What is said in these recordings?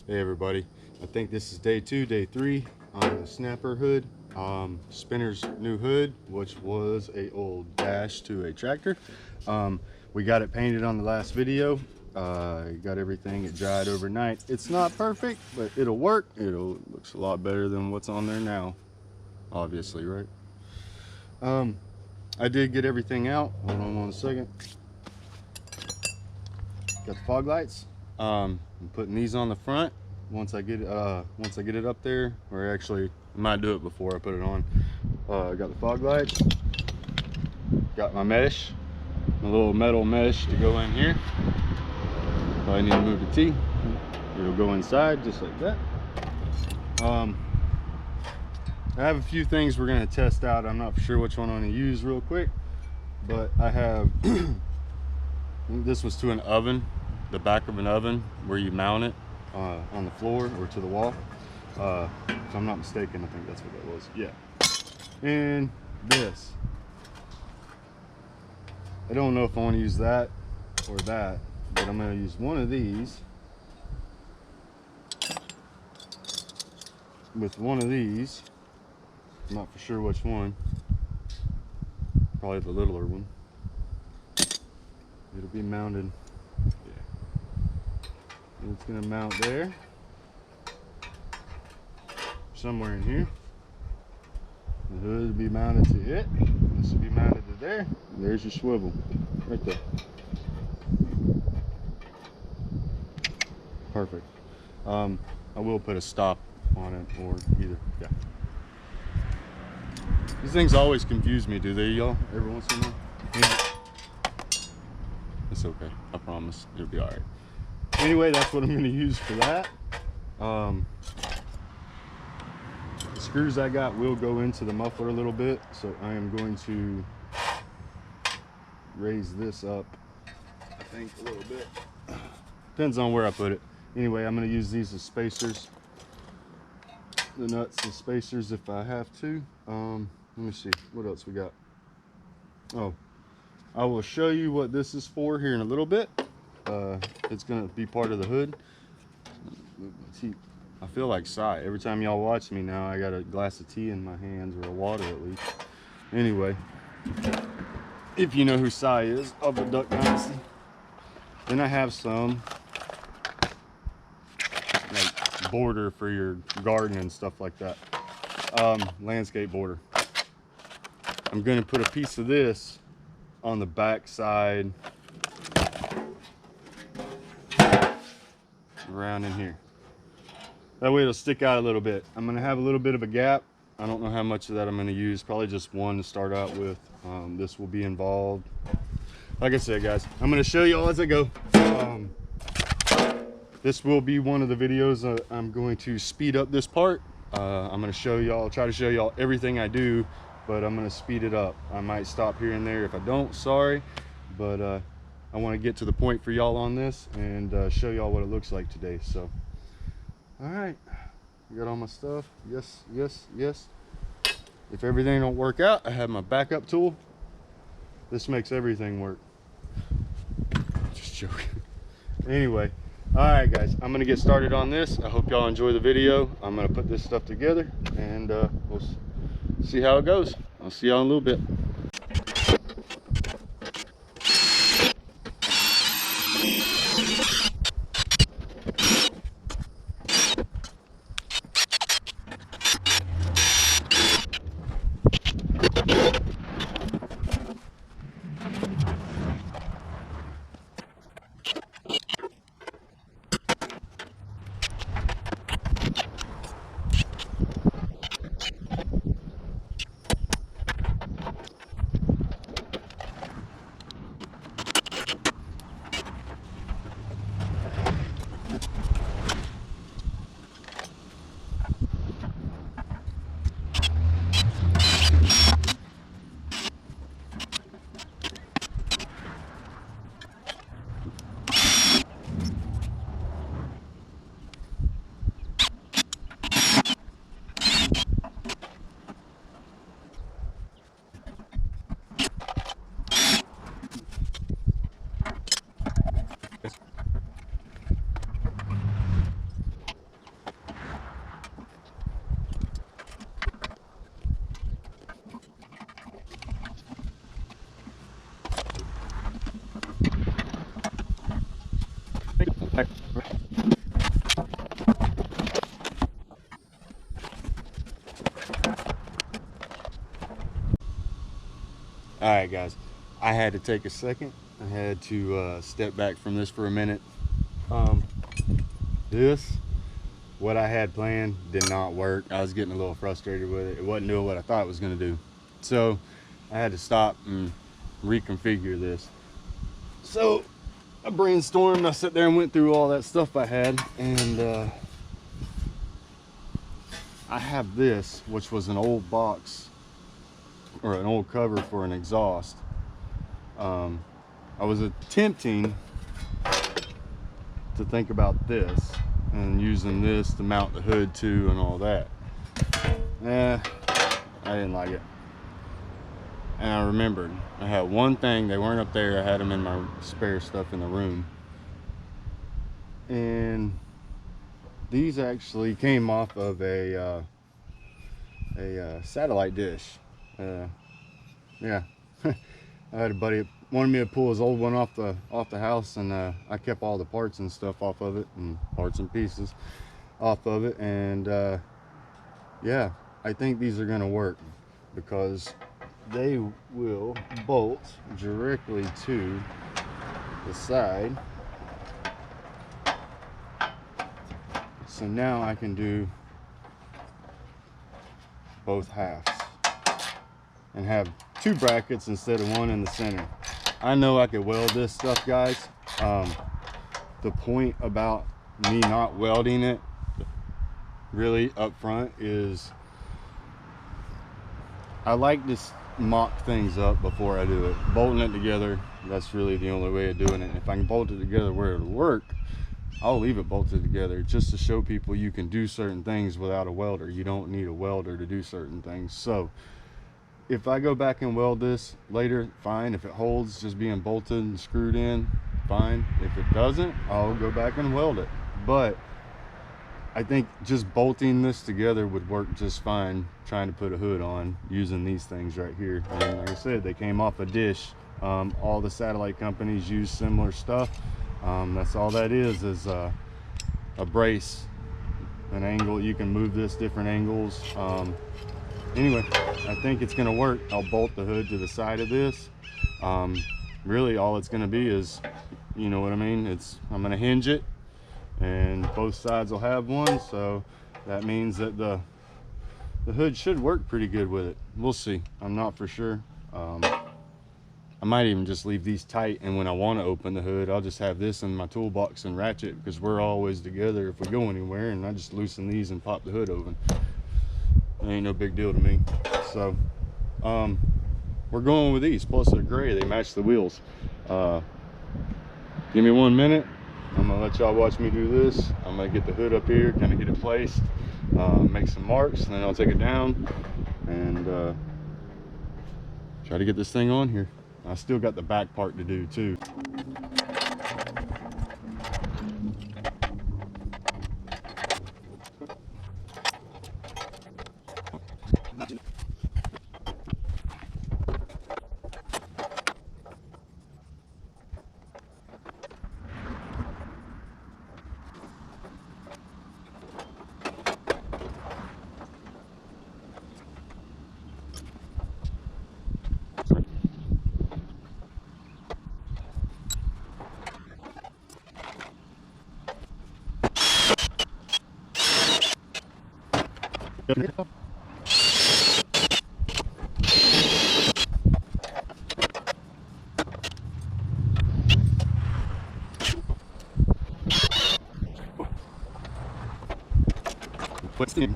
Hey everybody, I think this is day 3 on the Snapper hood. Spinner's new hood, which was a old dash to a tractor. We got it painted on the last video. Got everything, it dried overnight. It's not perfect, but it'll work. Looks a lot better than what's on there now, obviously, right? I did get everything out. Hold on 1 second. Got the fog lights. I'm putting these on the front once I get it up there, or actually I might do it before I put it on. Got the fog lights, got my mesh, my little metal mesh to go in here. Probably need to move the T. It'll go inside just like that. I have a few things we're going to test out. I'm not sure which one I'm going to use real quick, but I have this was to an oven, the back of an oven where you mount it on the floor or to the wall. If I'm not mistaken, I think that's what that was. Yeah. And this, I don't know if I want to use that or that, but I'm going to use one of these with one of these. I'm not for sure which one. Probably the littler one. It'll be mounted. It's going to mount there, somewhere in here. The hood will be mounted to it. This will be mounted to there. And there's your swivel, right there. Perfect. I will put a stop on it, or either. Yeah. These things always confuse me, do they, y'all? Every once in a while. Yeah. It's okay. I promise it'll be all right. Anyway, that's what I'm going to use for that. The screws I got will go into the muffler a little bit, so I am going to raise this up, I think, a little bit. Depends on where I put it. Anyway, I'm going to use these as spacers, the nuts and spacers if I have to. Let me see what else we got. Oh, I will show you what this is for here in a little bit. It's gonna be part of the hood. I feel like Cy. Every time y'all watch me now, I got a glass of tea in my hands, or a water at least. Anyway, if you know who Cy is of the Duck Dynasty. Then I have some like border for your garden and stuff like that. Landscape border. I'm gonna put a piece of this on the back side around in here. That way it'll stick out a little bit. I'm gonna have a little bit of a gap. I don't know how much of that I'm gonna use. Probably just one to start out with. This will be involved. Like I said, guys, I'm gonna show you all as I go. This will be one of the videos. I'm going to speed up this part. I'm gonna show y'all, try to show y'all everything I do, but I'm gonna speed it up. I might stop here and there. If I don't, sorry, but I want to get to the point for y'all on this and show y'all what it looks like today. So, all right, I got all my stuff. Yes, yes, yes. If everything don't work out, I have my backup tool. This makes everything work. Just joking. Anyway, all right, guys, I'm gonna get started on this. I hope y'all enjoy the video. I'm gonna put this stuff together, and we'll see how it goes. I'll see y'all in a little bit. All right, guys, I had to take a second. I had to step back from this for a minute. What I had planned did not work. I was getting a little frustrated with it. It wasn't doing what I thought it was going to do. So I had to stop and reconfigure this. So I brainstormed. I sat there and went through all that stuff I had, and I have this, which was an old box or an old cover for an exhaust. I was attempting to think about this and using this to mount the hood too and all that. I didn't like it. And I remembered I had one thing. They weren't up there. I had them in my spare stuff in the room, and these actually came off of a satellite dish. Yeah. I had a buddy that wanted me to pull his old one off the house, and I kept all the parts and stuff off of it, and parts and pieces off of it, and yeah, I think these are gonna work because they will bolt directly to the side. So now I can do both halves and have two brackets instead of one in the center. I know I could weld this stuff, guys. The point about me not welding it really up front is I like to mock things up before I do it. Bolting it together, that's really the only way of doing it. If I can bolt it together where it'll work, I'll leave it bolted together just to show people you can do certain things without a welder. You don't need a welder to do certain things. So if I go back and weld this later, fine. If it holds just being bolted and screwed in, fine. If it doesn't, I'll go back and weld it. But I think just bolting this together would work just fine, trying to put a hood on using these things right here. And like I said, they came off a dish. All the satellite companies use similar stuff. That's all that is a brace, an angle. You can move this different angles. Anyway, I think it's gonna work. I'll bolt the hood to the side of this. Really all it's gonna be is, you know what I mean? I'm gonna hinge it, and both sides will have one, so that means that the hood should work pretty good with it. We'll see. I'm not for sure. I might even just leave these tight, and when I want to open the hood, I'll just have this in my toolbox and ratchet, because we're always together if we go anywhere, and I just loosen these and pop the hood open. It ain't no big deal to me. So we're going with these, plus they're gray, they match the wheels. Give me 1 minute. I'm gonna let y'all watch me do this. I'm gonna get the hood up here, kind of get it placed, make some marks, and then I'll take it down and try to get this thing on here. I still got the back part to do too. What's in?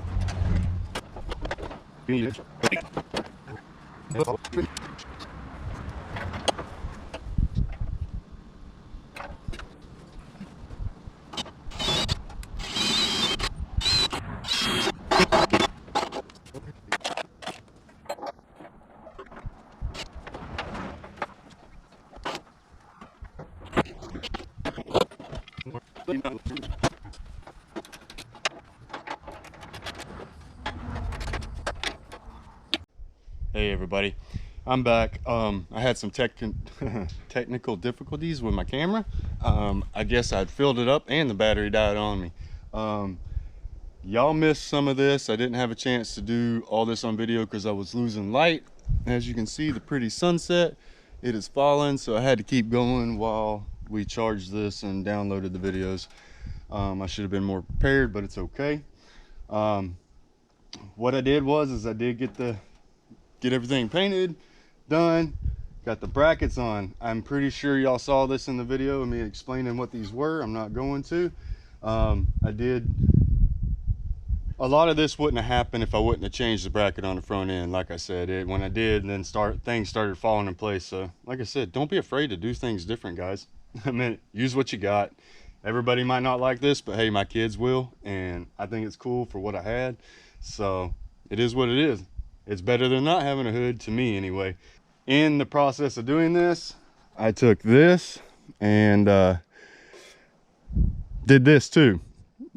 Hey everybody, I'm back. I had some technical difficulties with my camera. I guess I'd filled it up and the battery died on me. Y'all missed some of this. I didn't have a chance to do all this on video because I was losing light. As you can see, the pretty sunset, it is falling, so I had to keep going while we charged this and downloaded the videos. I should have been more prepared, but it's okay. What I did was I did get everything painted, done, got the brackets on. I'm pretty sure y'all saw this in the video of me explaining what these were. I'm not going to. A lot of this wouldn't have happened if I wouldn't have changed the bracket on the front end. Like I said, when I did, then things started falling in place. So like I said, don't be afraid to do things different, guys. I mean, use what you got. Everybody might not like this, but hey, my kids will, and I think it's cool for what I had. So it is what it is. It's better than not having a hood, to me anyway. In the process of doing this, I took this and did this too.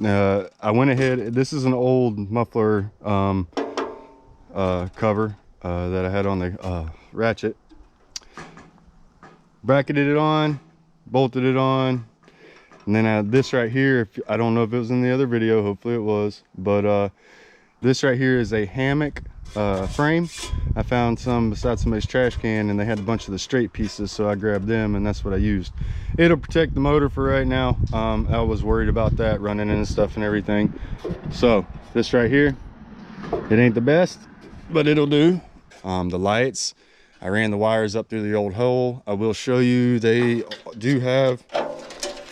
I went ahead, this is an old muffler cover that I had on the ratchet. Bracketed it on, bolted it on, and then I had this right here. I don't know if it was in the other video, hopefully it was, but this right here is a hammock frame. I found some beside somebody's trash can, and they had a bunch of the straight pieces, so I grabbed them, and that's what I used. It'll protect the motor for right now. I was worried about that running into stuff and everything. So this right here, it ain't the best, but it'll do. The lights, I ran the wires up through the old hole. I will show you, they do have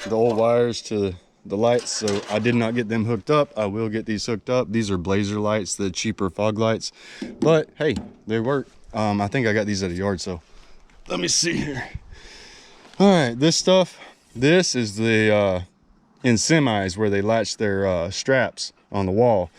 the old wires to the lights, so I did not get them hooked up. I will get these hooked up. These are Blazer lights, the cheaper fog lights, but hey, they work. I think I got these at a yard sale. Let me see here. All right, this stuff, this is the in semis where they latch their straps on the wall.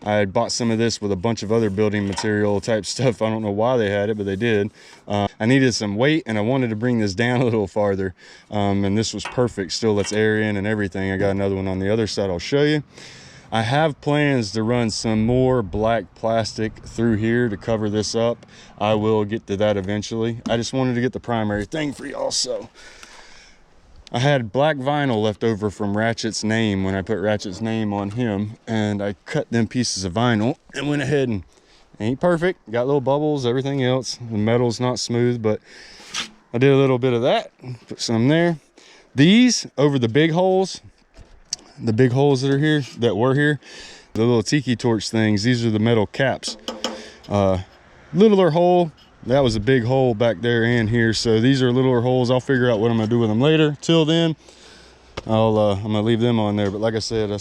I had bought some of this with a bunch of other building material type stuff. I don't know why they had it, but they did. I needed some weight, and I wanted to bring this down a little farther, and this was perfect. Still lets air in and everything. I got another one on the other side I'll show you. I have plans to run some more black plastic through here to cover this up. I will get to that eventually. I just wanted to get the primary thing for y'all. So I had black vinyl left over from Ratchet's name when I put Ratchet's name on him, and I cut them pieces of vinyl and went ahead and ain't perfect, got little bubbles, everything else. The metal's not smooth, but I did a little bit of that, put some there. These over the big holes that are here, that were here, the little tiki torch things, these are the metal caps. Littler hole, that was a big hole back there and here, so these are littler holes. I'll figure out what I'm gonna do with them later. Till then, I'm gonna leave them on there. But like I said, I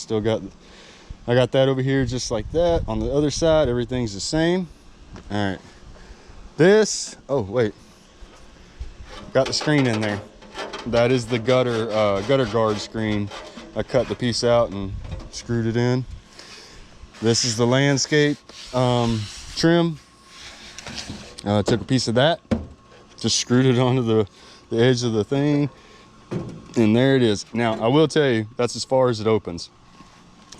got that over here just like that. On the other side, everything's the same. All right, this, oh wait, got the screen in there. That is the gutter guard screen. I cut the piece out and screwed it in. This is the landscape trim. Took a piece of that, just screwed it onto the edge of the thing, and there it is. Now, I will tell you, that's as far as it opens.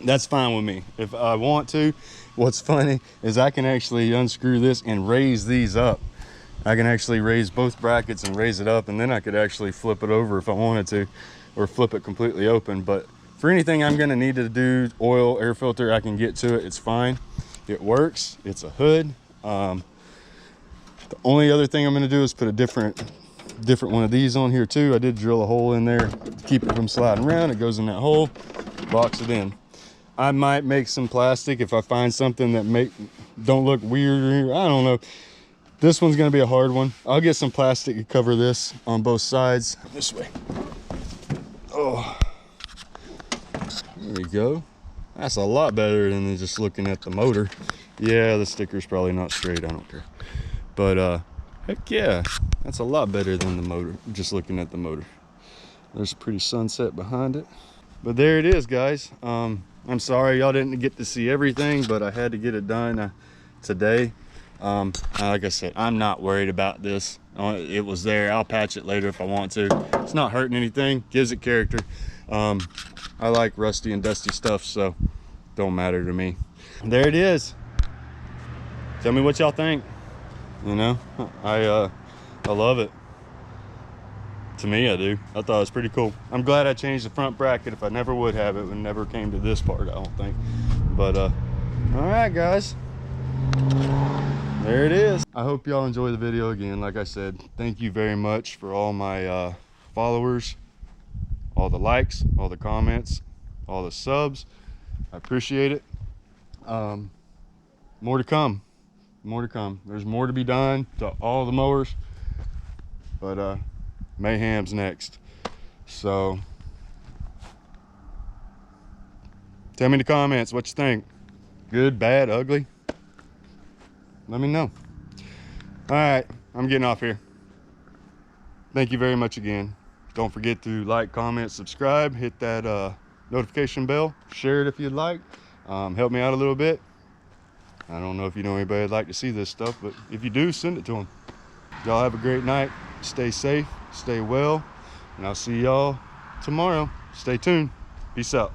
That's fine with me. If I want to, what's funny is I can actually unscrew this and raise these up. I can actually raise both brackets and raise it up, and then I could actually flip it over if I wanted to, or flip it completely open. But for anything I'm gonna need to do, oil, air filter, I can get to it, it's fine. It works, it's a hood. The only other thing I'm gonna do is put a different one of these on here too. I did drill a hole in there to keep it from sliding around. It goes in that hole, box it in. I might make some plastic if I find something that don't look weird. I don't know. This one's gonna be a hard one. I'll get some plastic to cover this on both sides. This way. Oh, there we go. That's a lot better than just looking at the motor. Yeah, the sticker's probably not straight, I don't care. But heck yeah, that's a lot better than the motor, just looking at the motor. There's a pretty sunset behind it. But there it is, guys. I'm sorry y'all didn't get to see everything, but I had to get it done today. Like I said, I'm not worried about this. It was there. I'll patch it later if I want to. It's not hurting anything, gives it character. I like rusty and dusty stuff, so don't matter to me. There it is. Tell me what y'all think. You know, I love it. To me, I do. I thought it was pretty cool. I'm glad I changed the front bracket. If I never would have, it would never came to this part, I don't think. But all right, guys, there it is. I hope y'all enjoy the video. Again, like I said, thank you very much for all my followers, all the likes, all the comments, all the subs. I appreciate it. More to come. More to come. There's more to be done to all the mowers, but mayhem's next. So tell me in the comments what you think. Good, bad, ugly. Let me know. All right, I'm getting off here. Thank you very much again. Don't forget to like, comment, subscribe, hit that notification bell, share it if you'd like. Help me out a little bit. I don't know if you know anybody that'd like to see this stuff, but if you do, send it to them. Y'all have a great night. Stay safe, stay well, and I'll see y'all tomorrow. Stay tuned. Peace out.